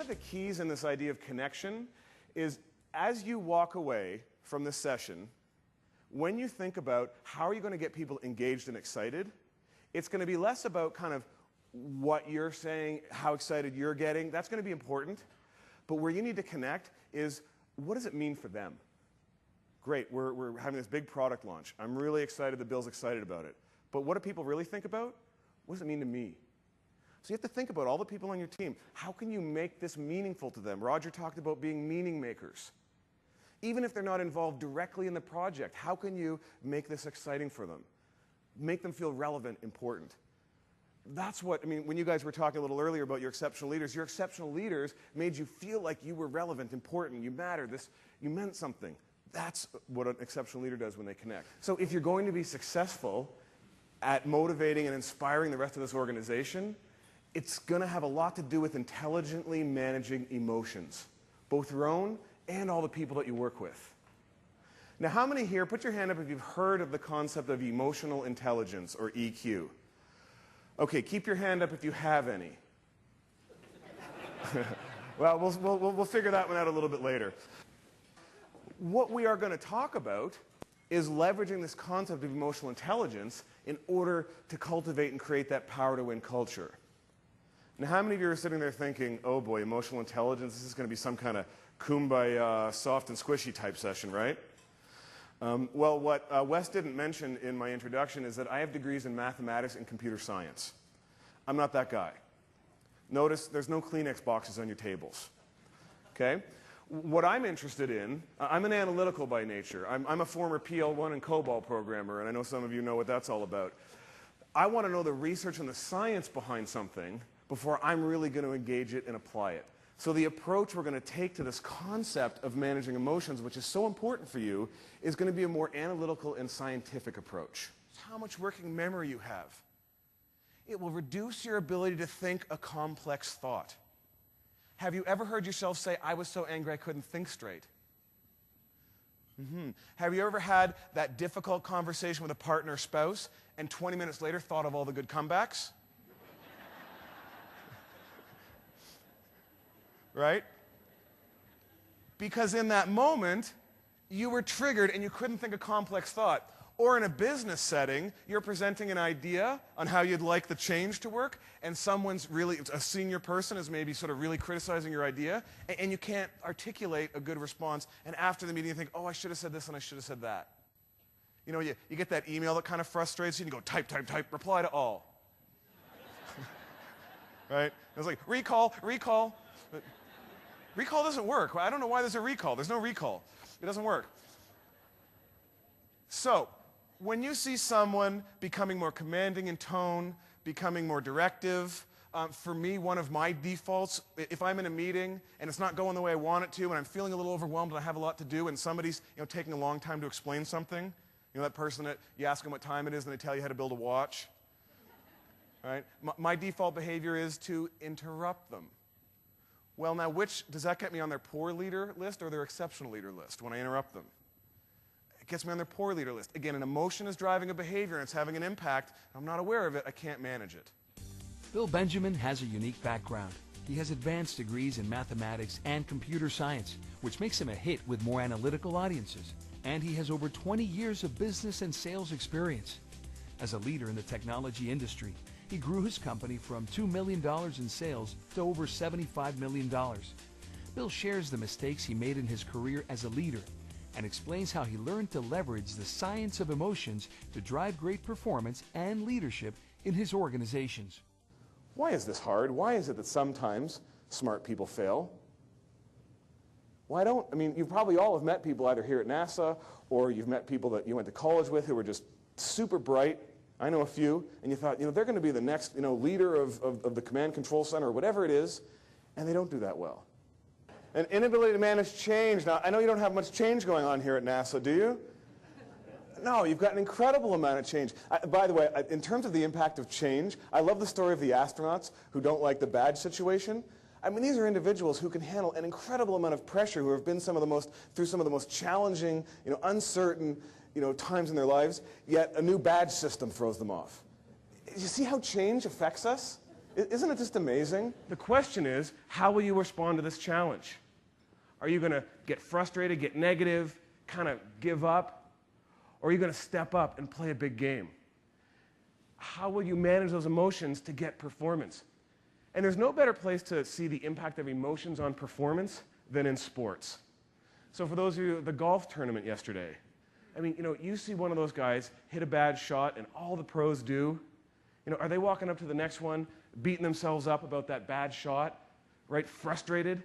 of the keys in this idea of connection is as you walk away from this session, when you think about how are you going to get people engaged and excited, it's going to be less about kind of what you're saying, how excited you're getting. That's going to be important. But where you need to connect is what does it mean for them? Great, we're having this big product launch. I'm really excited that Bill's excited about it. But what do people really think about? What does it mean to me? So you have to think about all the people on your team. How can you make this meaningful to them? Roger talked about being meaning makers. Even if they're not involved directly in the project, how can you make this exciting for them? Make them feel relevant, important. That's what, I mean, when you guys were talking a little earlier about your exceptional leaders made you feel like you were relevant, important, you mattered, you meant something. That's what an exceptional leader does when they connect. So if you're going to be successful at motivating and inspiring the rest of this organization, it's going to have a lot to do with intelligently managing emotions, both your own and all the people that you work with. Now, how many here, put your hand up if you've heard of the concept of emotional intelligence, or EQ. Okay, keep your hand up if you have any. Well, we'll figure that one out a little bit later. What we are going to talk about is leveraging this concept of emotional intelligence in order to cultivate and create that power to win culture. Now, how many of you are sitting there thinking, oh boy, emotional intelligence, this is going to be some kind of kumbaya, soft and squishy type session, right? Well, what Wes didn't mention in my introduction is that I have degrees in mathematics and computer science. I'm not that guy. Notice there's no Kleenex boxes on your tables. Okay? What I'm interested in, I'm an analytical by nature. I'm a former PL1 and COBOL programmer, and I know some of you know what that's all about. I want to know the research and the science behind something before I'm really going to engage it and apply it. So the approach we're going to take to this concept of managing emotions, which is so important for you, is going to be a more analytical and scientific approach. It's how much working memory you have. It will reduce your ability to think a complex thought. Have you ever heard yourself say, I was so angry I couldn't think straight? Have you ever had that difficult conversation with a partner or spouse and 20 minutes later thought of all the good comebacks? Right? Because in that moment, you were triggered and you couldn't think a complex thought. Or in a business setting, you're presenting an idea on how you'd like the change to work, and someone's really, a senior person is maybe sort of really criticizing your idea, and you can't articulate a good response, and after the meeting you think, oh, I should have said this and I should have said that. You know, you get that email that kind of frustrates you, and you go, type, type, type, reply to all. Right? It's like, recall, recall. Recall doesn't work. I don't know why there's a recall. There's no recall. It doesn't work. So, when you see someone becoming more commanding in tone, becoming more directive, for me, one of my defaults, if I'm in a meeting and it's not going the way I want it to, and I'm feeling a little overwhelmed and I have a lot to do, and somebody's taking a long time to explain something, that person that you ask them what time it is and they tell you how to build a watch, right? My default behavior is to interrupt them. Well, now, does that get me on their poor leader list or their exceptional leader list when I interrupt them? It gets me on their poor leader list. Again, an emotion is driving a behavior and it's having an impact. I'm not aware of it. I can't manage it. Bill Benjamin has a unique background. He has advanced degrees in mathematics and computer science, which makes him a hit with more analytical audiences. And he has over 20 years of business and sales experience. As a leader in the technology industry, he grew his company from $2 million in sales to over $75 million. Bill shares the mistakes he made in his career as a leader and explains how he learned to leverage the science of emotions to drive great performance and leadership in his organizations. Why is this hard? Why is it that sometimes smart people fail? Why don't, you probably all have met people either here at NASA or you've met people that you went to college with who were just super bright. I know a few, and you thought, they're going to be the next, leader of the command control center or whatever it is, and they don't do that well. An inability to manage change. Now, I know you don't have much change going on here at NASA, do you? No, you've got an incredible amount of change. By the way, in terms of the impact of change, I love the story of the astronauts who don't like the badge situation. These are individuals who can handle an incredible amount of pressure, who have been through some of the most challenging, uncertain, times in their lives, yet a new badge system throws them off. You see how change affects us? Isn't it just amazing? The question is, how will you respond to this challenge? Are you going to get frustrated, get negative, kind of give up? Or are you going to step up and play a big game? How will you manage those emotions to get performance? And there's no better place to see the impact of emotions on performance than in sports. So for those of you, the golf tournament yesterday, I mean, you see one of those guys hit a bad shot and all the pros do. Are they walking up to the next one, beating themselves up about that bad shot, right? Frustrated?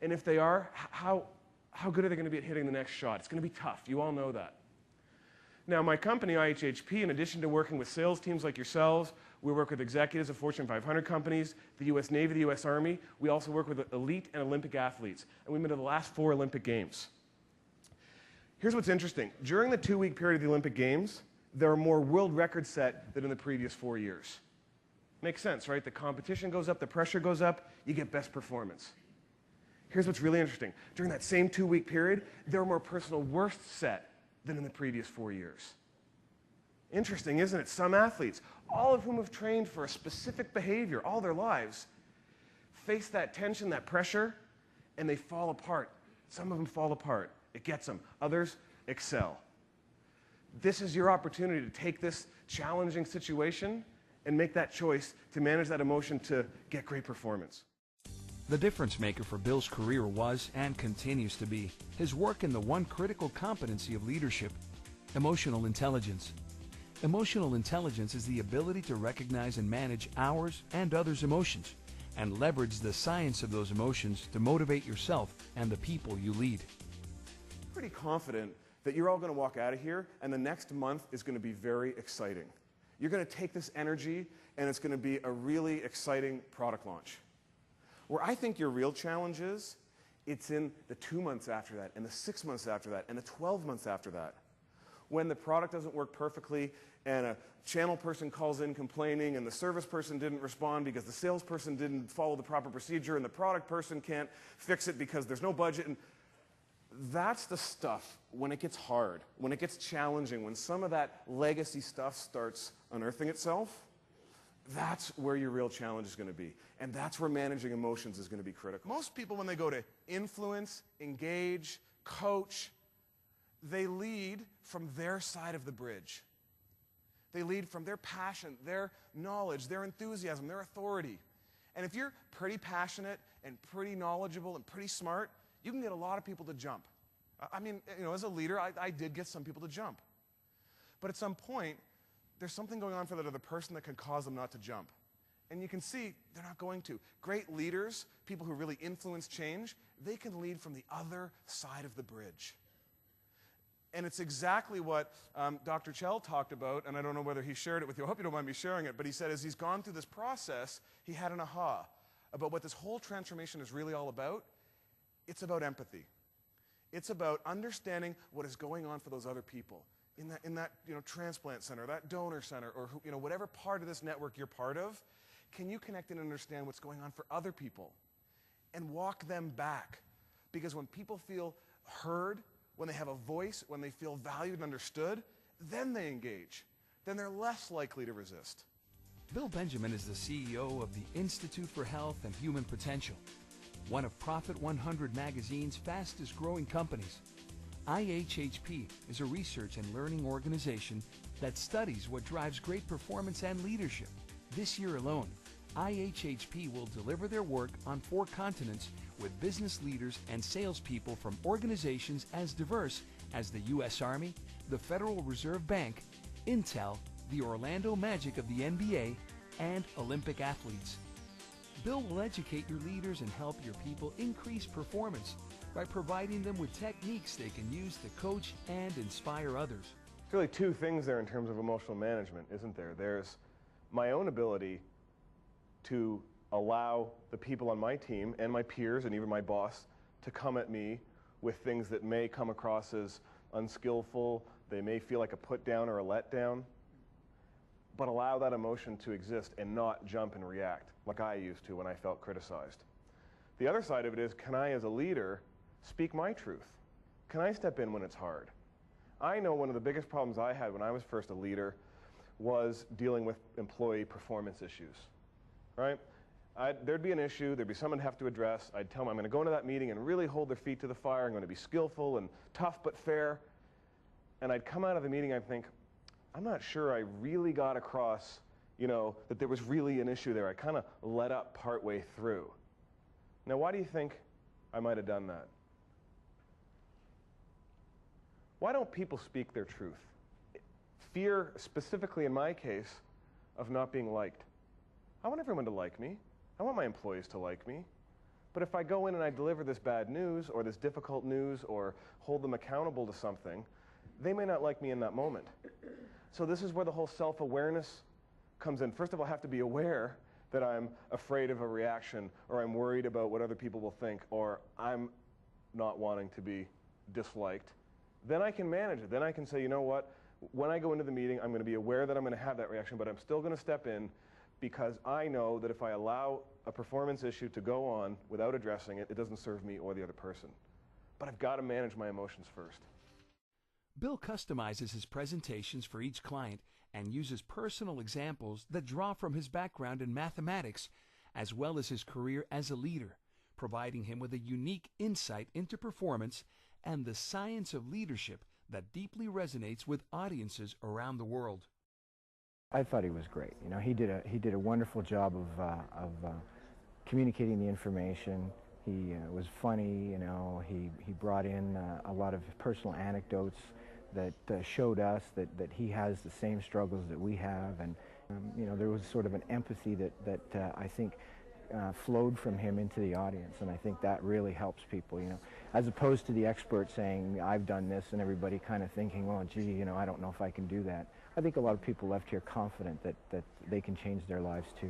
And if they are, how good are they going to be at hitting the next shot? It's going to be tough. You all know that. Now, my company, IHHP, in addition to working with sales teams like yourselves, we work with executives of Fortune 500 companies, the U.S. Navy, the U.S. Army. We also work with elite and Olympic athletes. And we've been to the last 4 Olympic Games. Here's what's interesting. During the 2-week period of the Olympic Games, there are more world records set than in the previous 4 years. Makes sense, right? The competition goes up, the pressure goes up, you get best performance. Here's what's really interesting. During that same 2-week period, there are more personal worsts set than in the previous 4 years. Interesting, isn't it? Some athletes, all of whom have trained for a specific behavior all their lives, face that tension, that pressure, and they fall apart. Some of them fall apart. It gets them. Others excel. This is your opportunity to take this challenging situation and make that choice to manage that emotion to get great performance. The difference maker for Bill's career was, and continues to be, his work in the one critical competency of leadership, emotional intelligence. Emotional intelligence is the ability to recognize and manage ours and others' emotions, and leverage the science of those emotions to motivate yourself and the people you lead. Pretty confident that you're all going to walk out of here and the next month is going to be very exciting. You're going to take this energy and it's going to be a really exciting product launch. Where I think your real challenge is, it's in the 2 months after that, and the 6 months after that, and the 12 months after that. When the product doesn't work perfectly, and a channel person calls in complaining, and the service person didn't respond because the salesperson didn't follow the proper procedure, and the product person can't fix it because there's no budget. And that's the stuff, when it gets hard, when it gets challenging, when some of that legacy stuff starts unearthing itself, that's where your real challenge is going to be. And that's where managing emotions is going to be critical. Most people, when they go to influence, engage, coach, they lead from their side of the bridge. They lead from their passion, their knowledge, their enthusiasm, their authority. And if you're pretty passionate and pretty knowledgeable and pretty smart, you can get a lot of people to jump. I mean, as a leader, I did get some people to jump. But at some point, there's something going on for that other person that can cause them not to jump. And you can see they're not going to. Great leaders, people who really influence change, they can lead from the other side of the bridge. And it's exactly what Dr. Chell talked about, and I don't know whether he shared it with you. I hope you don't mind me sharing it, but he said as he's gone through this process, he had an aha about what this whole transformation is really all about. It's about empathy. It's about understanding what is going on for those other people. In that transplant center, that donor center, or whatever part of this network you're part of, can you connect and understand what's going on for other people and walk them back? Because when people feel heard, when they have a voice, when they feel valued and understood, then they engage. Then they're less likely to resist. Bill Benjamin is the CEO of the Institute for Health and Human Potential, one of Profit 100 magazine's fastest growing companies. IHHP is a research and learning organization that studies what drives great performance and leadership. This year alone, IHHP will deliver their work on 4 continents with business leaders and salespeople from organizations as diverse as the U.S. Army, the Federal Reserve Bank, Intel, the Orlando Magic of the NBA, and Olympic athletes. Bill will educate your leaders and help your people increase performance by providing them with techniques they can use to coach and inspire others. There's really 2 things there in terms of emotional management, isn't there? There's my own ability to allow the people on my team and my peers and even my boss to come at me with things that may come across as unskillful, they may feel like a put down or a letdown, but allow that emotion to exist and not jump and react like I used to when I felt criticized. The other side of it is, can I as a leader speak my truth? Can I step in when it's hard? I know one of the biggest problems I had when I was first a leader was dealing with employee performance issues, right? there'd be an issue, there'd be someone I'd have to address. I'd tell them I'm going to go into that meeting and really hold their feet to the fire. I'm going to be skillful and tough but fair. And I'd come out of the meeting, I'd think, I'm not sure I really got across, that there was really an issue there. I kind of let up partway through. Now, why do you think I might have done that? Why don't people speak their truth? Fear, specifically in my case, of not being liked. I want everyone to like me. I want my employees to like me. But if I go in and I deliver this bad news or this difficult news or hold them accountable to something, they may not like me in that moment. So this is where the whole self-awareness comes in. First of all, I have to be aware that I'm afraid of a reaction, or I'm worried about what other people will think, or I'm not wanting to be disliked. Then I can manage it. Then I can say, you know what? When I go into the meeting, I'm going to be aware that I'm going to have that reaction, but I'm still going to step in because I know that if I allow a performance issue to go on without addressing it, it doesn't serve me or the other person. But I've got to manage my emotions first. Bill customizes his presentations for each client and uses personal examples that draw from his background in mathematics as well as his career as a leader, providing him with a unique insight into performance and the science of leadership that deeply resonates with audiences around the world. I thought he was great. He did a wonderful job of communicating the information. He was funny. He brought in a lot of personal anecdotes that showed us that he has the same struggles that we have, and there was sort of an empathy that I think flowed from him into the audience, and I think that really helps people, as opposed to the expert saying, I've done this, and everybody kind of thinking, well, gee, I don't know if I can do that. I think a lot of people left here confident that they can change their lives too.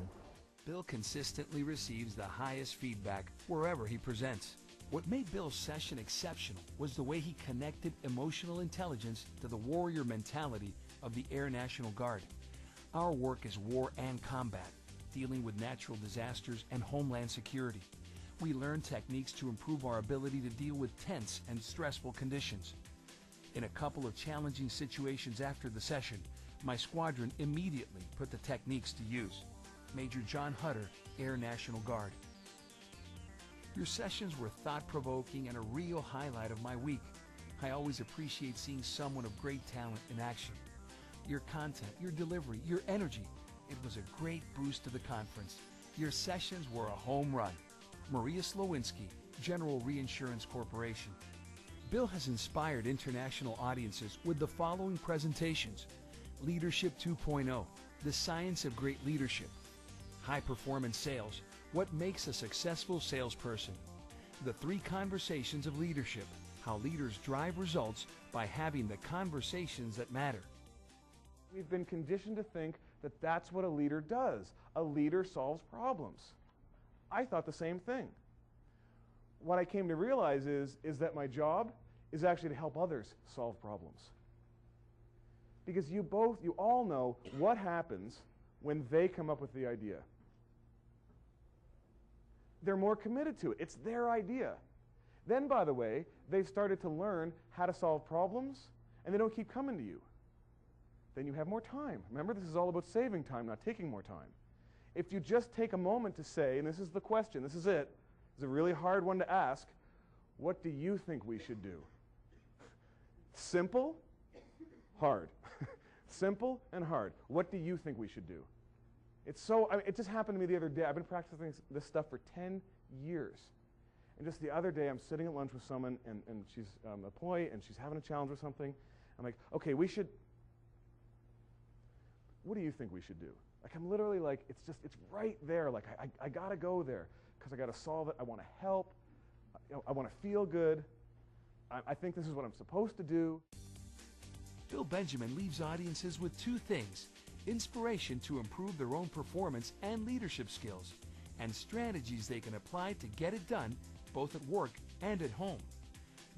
Bill consistently receives the highest feedback wherever he presents. What made Bill's session exceptional was the way he connected emotional intelligence to the warrior mentality of the Air National Guard. Our work is war and combat, dealing with natural disasters and homeland security. We learn techniques to improve our ability to deal with tense and stressful conditions. In a couple of challenging situations after the session, my squadron immediately put the techniques to use. Major John Hutter, Air National Guard. Your sessions were thought-provoking and a real highlight of my week. I always appreciate seeing someone of great talent in action. Your content, your delivery, your energy, it was a great boost to the conference. Your sessions were a home run. Maria Slowinski, General Reinsurance Corporation. Bill has inspired international audiences with the following presentations: Leadership 2.0, The Science of Great Leadership; High Performance Sales, What Makes a Successful Salesperson; The 3 Conversations of Leadership, How Leaders Drive Results by Having the Conversations that Matter. We've been conditioned to think that that's what a leader does. A leader solves problems. I thought the same thing. What I came to realize is that my job is actually to help others solve problems. Because you all know what happens when they come up with the idea. They're more committed to it. It's their idea. Then, by the way, they've started to learn how to solve problems, and they don't keep coming to you. Then you have more time. Remember, this is all about saving time, not taking more time. If you just take a moment to say, and this is the question, this is it, it's a really hard one to ask, what do you think we should do? Simple, hard. Simple and hard. What do you think we should do? It just happened to me the other day. I've been practicing this stuff for 10 years. And just the other day, I'm sitting at lunch with someone, and she's an employee, and she's having a challenge with something. I'm like, okay, what do you think we should do? Like, I'm literally like, it's right there. Like, I got to go there because I got to solve it. I want to help. I want to feel good. I think this is what I'm supposed to do. Bill Benjamin leaves audiences with 2 things: inspiration to improve their own performance and leadership skills, and strategies they can apply to get it done both at work and at home.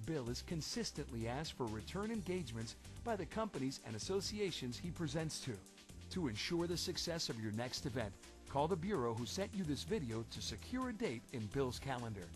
Bill is consistently asked for return engagements by the companies and associations he presents to. To ensure the success of your next event, call the bureau who sent you this video to secure a date in Bill's calendar.